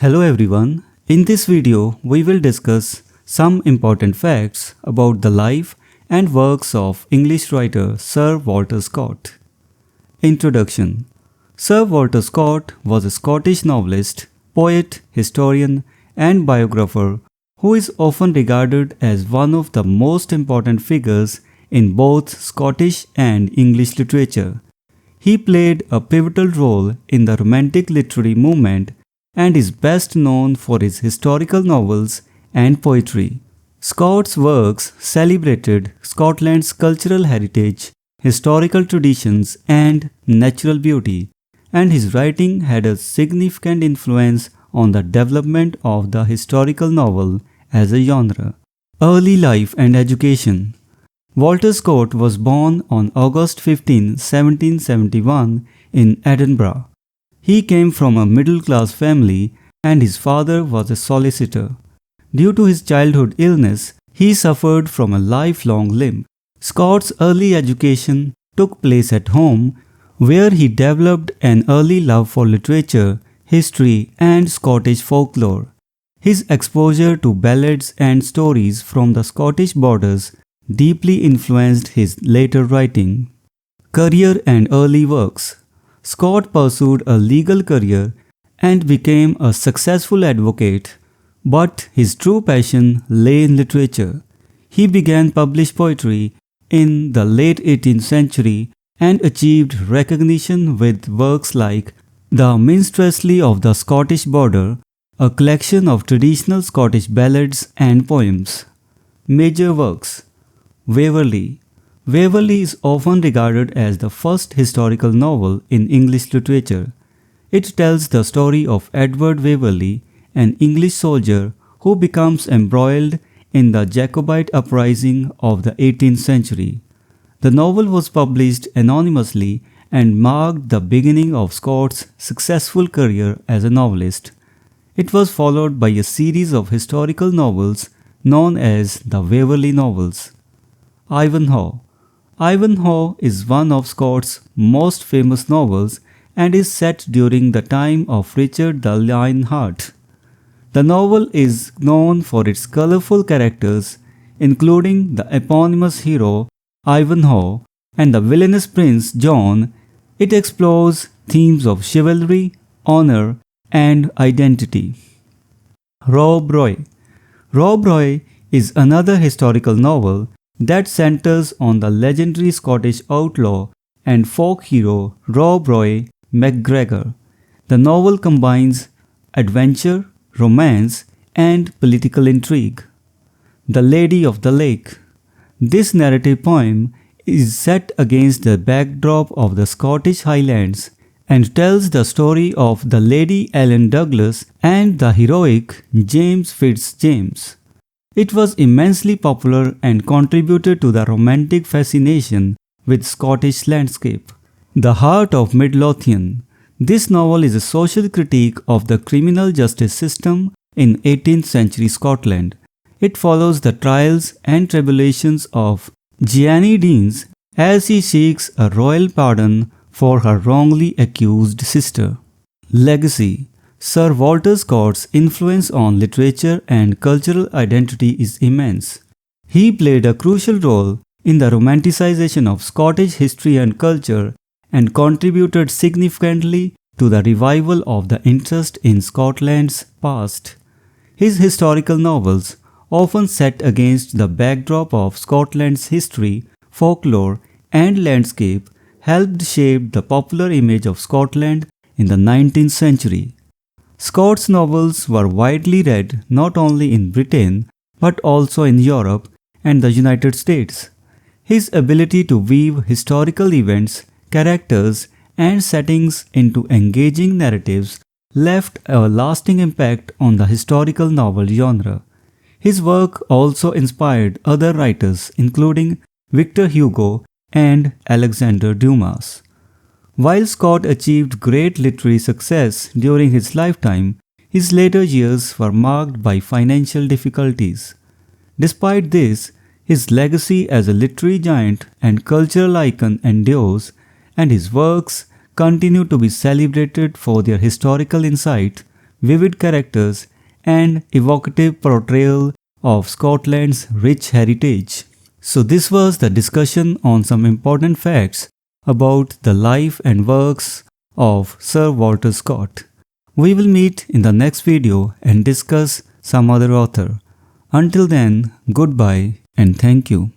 Hello everyone. In this video, we will discuss some important facts about the life and works of English writer Sir Walter Scott. Introduction. Sir Walter Scott was a Scottish novelist, poet, historian, and biographer who is often regarded as one of the most important figures in both Scottish and English literature. He played a pivotal role in the Romantic literary movement and is best known for his historical novels and poetry. Scott's works celebrated Scotland's cultural heritage, historical traditions, and natural beauty, and his writing had a significant influence on the development of the historical novel as a genre. Early life and education. Walter Scott was born on August 15, 1771 in Edinburgh. He came from a middle-class family and his father was a solicitor. Due to his childhood illness, he suffered from a lifelong limp. Scott's early education took place at home, where he developed an early love for literature, history, and Scottish folklore. His exposure to ballads and stories from the Scottish borders deeply influenced his later writing. Career and early works. Scott pursued a legal career and became a successful advocate, but his true passion lay in literature. He began published poetry in the late 18th century and achieved recognition with works like The Minstrelsy of the Scottish Border, a collection of traditional Scottish ballads and poems. Major works. Waverley. Waverley is often regarded as the first historical novel in English literature. It tells the story of Edward Waverley, an English soldier who becomes embroiled in the Jacobite uprising of the 18th century. The novel was published anonymously and marked the beginning of Scott's successful career as a novelist. It was followed by a series of historical novels known as the Waverley novels. Ivanhoe. Ivanhoe is one of Scott's most famous novels and is set during the time of Richard the Lionheart. The novel is known for its colorful characters, including the eponymous hero Ivanhoe and the villainous prince John. It explores themes of chivalry, honor, and identity. Rob Roy. Rob Roy is another historical novel that centers on the legendary Scottish outlaw and folk hero Rob Roy MacGregor. The novel combines adventure, romance, and political intrigue. The Lady of the Lake. This narrative poem is set against the backdrop of the Scottish Highlands and tells the story of the Lady Ellen Douglas and the heroic James Fitzjames. It was immensely popular and contributed to the romantic fascination with Scottish landscape. The Heart of Midlothian. This novel is a social critique of the criminal justice system in 18th century Scotland. It follows the trials and tribulations of Jeannie Deans as she seeks a royal pardon for her wrongly accused sister. Legacy. Sir Walter Scott's influence on literature and cultural identity is immense. He played a crucial role in the romanticization of Scottish history and culture and contributed significantly to the revival of the interest in Scotland's past. His historical novels, often set against the backdrop of Scotland's history, folklore, and landscape, helped shape the popular image of Scotland in the 19th century. Scott's novels were widely read not only in Britain but also in Europe and the United States. His ability to weave historical events, characters, and settings into engaging narratives left a lasting impact on the historical novel genre. His work also inspired other writers including Victor Hugo and Alexander Dumas. While Scott achieved great literary success during his lifetime, his later years were marked by financial difficulties. Despite this, his legacy as a literary giant and cultural icon endures, and his works continue to be celebrated for their historical insight, vivid characters, and evocative portrayal of Scotland's rich heritage. So, this was the discussion on some important facts about the life and works of Sir Walter Scott. We will meet in the next video and discuss some other author. Until then, goodbye and thank you.